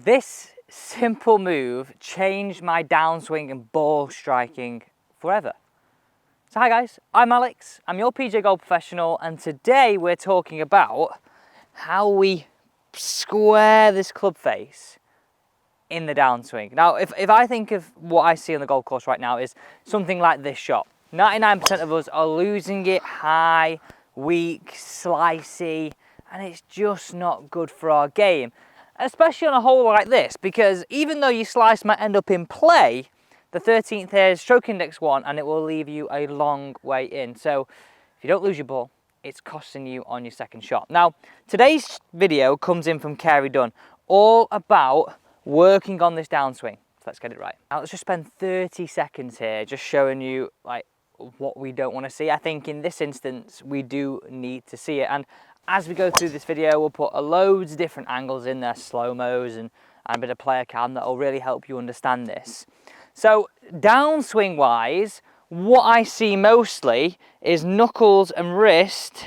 This simple move changed my downswing and ball striking forever. So hi guys, I'm Alex, I'm your PJ golf professional, and today we're talking about how we square this club face in the downswing. Now, if I think of what I see on the golf course right now is something like this shot. 99% of us are losing it high, weak, slicey, and it's just not good for our game. Especially on a hole like this, because even though your slice might end up in play, the 13th here is stroke index 1 and it will leave you a long way in. So if you don't lose your ball, it's costing you on your second shot. Now, today's video comes in from Carey Dunn, all about working on this downswing. So let's get it right. Now let's just spend 30 seconds here just showing you like what we don't want to see. I think in this instance, we do need to see it. And as we go through this video, we'll put loads of different angles in there, slow-mos and a bit of player cam that will really help you understand this. So downswing wise, what I see mostly is knuckles and wrist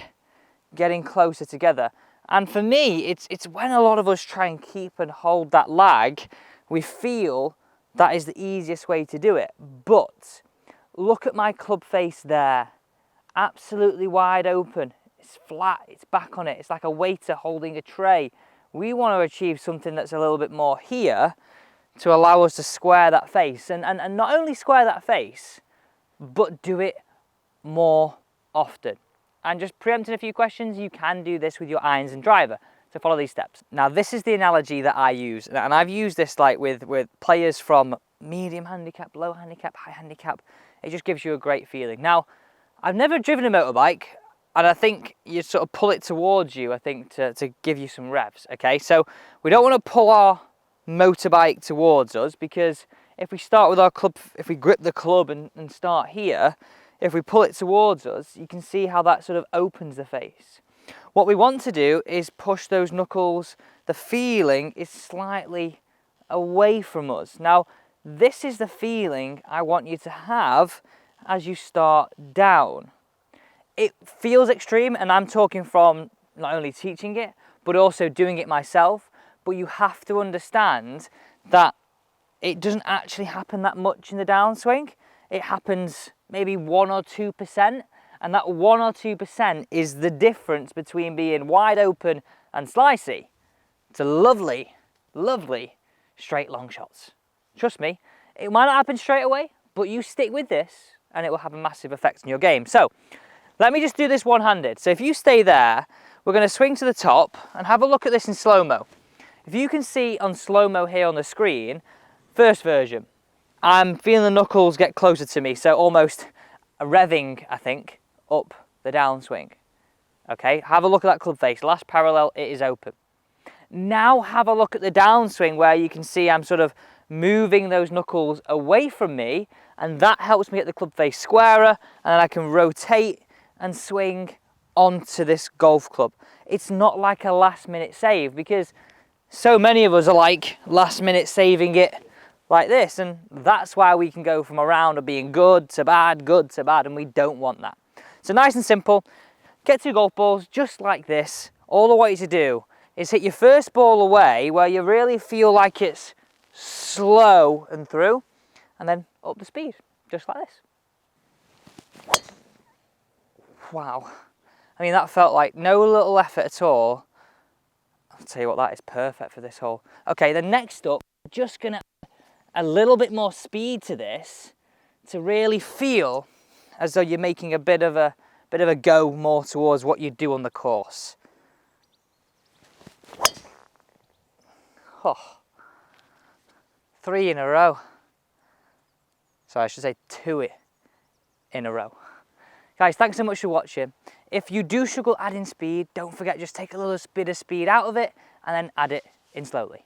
getting closer together. And for me, it's when a lot of us try and keep and hold that lag, we feel that is the easiest way to do it. But look at my club face there, absolutely wide open. It's flat, it's back on it. It's like a waiter holding a tray. We want to achieve something that's a little bit more here to allow us to square that face. And not only square that face, but do it more often. And just preempting a few questions, you can do this with your irons and driver. So follow these steps. Now this is the analogy that I use, and I've used this like with players from medium handicap, low handicap, high handicap. It just gives you a great feeling. Now, I've never driven a motorbike, and I think you sort of pull it towards you, I think, to give you some revs, okay? So we don't want to pull our motorbike towards us, because if we start with our club, if we grip the club and start here, if we pull it towards us, you can see how that sort of opens the face. What we want to do is push those knuckles. The feeling is slightly away from us. Now, this is the feeling I want you to have as you start down. It feels extreme, and I'm talking from not only teaching it, but also doing it myself. But you have to understand that it doesn't actually happen that much in the downswing. It happens maybe 1 or 2%, and that 1 or 2% is the difference between being wide open and slicey to lovely, lovely straight long shots. Trust me, it might not happen straight away, but you stick with this and it will have a massive effect on your game. So let me just do this one-handed. So if you stay there, we're going to swing to the top and have a look at this in slow-mo. If you can see on slow-mo here on the screen, first version, I'm feeling the knuckles get closer to me, so almost a revving, I think, up the downswing. Okay, have a look at that club face. Last parallel, it is open. Now have a look at the downswing where you can see I'm sort of moving those knuckles away from me, and that helps me get the club face squarer, and then I can rotate and swing onto this golf club. It's not like a last minute save, because so many of us are like last minute saving it like this, and that's why we can go from a round of being good to bad, and we don't want that. So nice and simple, get 2 golf balls just like this. All I want you to do is hit your first ball away where you really feel like it's slow and through, and then up the speed, just like this. Wow. I mean, that felt like no little effort at all. I'll tell you what, that is perfect for this hole. Okay, then next up, just gonna add a little bit more speed to this to really feel as though you're making a bit of a go more towards what you do on the course. Oh, 3 in a row. Sorry, I should say 2 in a row. Guys, thanks so much for watching. If you do struggle adding speed, don't forget, just take a little bit of speed out of it and then add it in slowly.